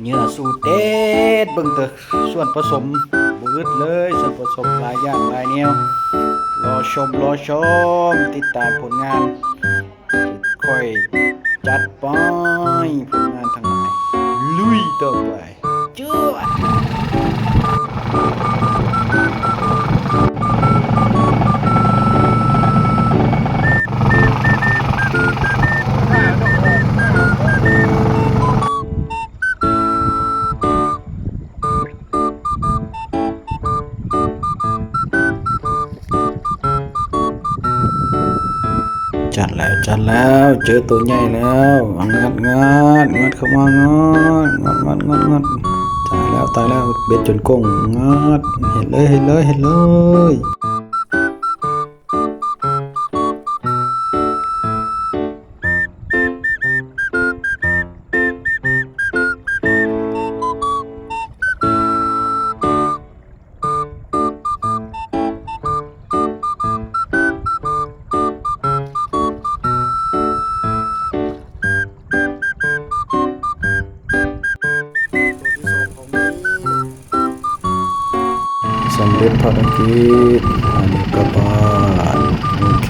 เนื้อสูตรเด็ดเบิ่งแต่ส่วนผสมบืดเลยส่วนผสมหลายอย่างหลายแนวรอชมติดตามผลงานค่อยจัดไปผลงานทั้งหลายลุยต่อไปจ้ว จัดแล้วเจอตัวใหญ่แล้วงัดเข้ามางดตายแล้วเบ็ดจนก้งงัดเห็นเลยสำเร็จภารกิจอันนี้กลับบ้านโอเค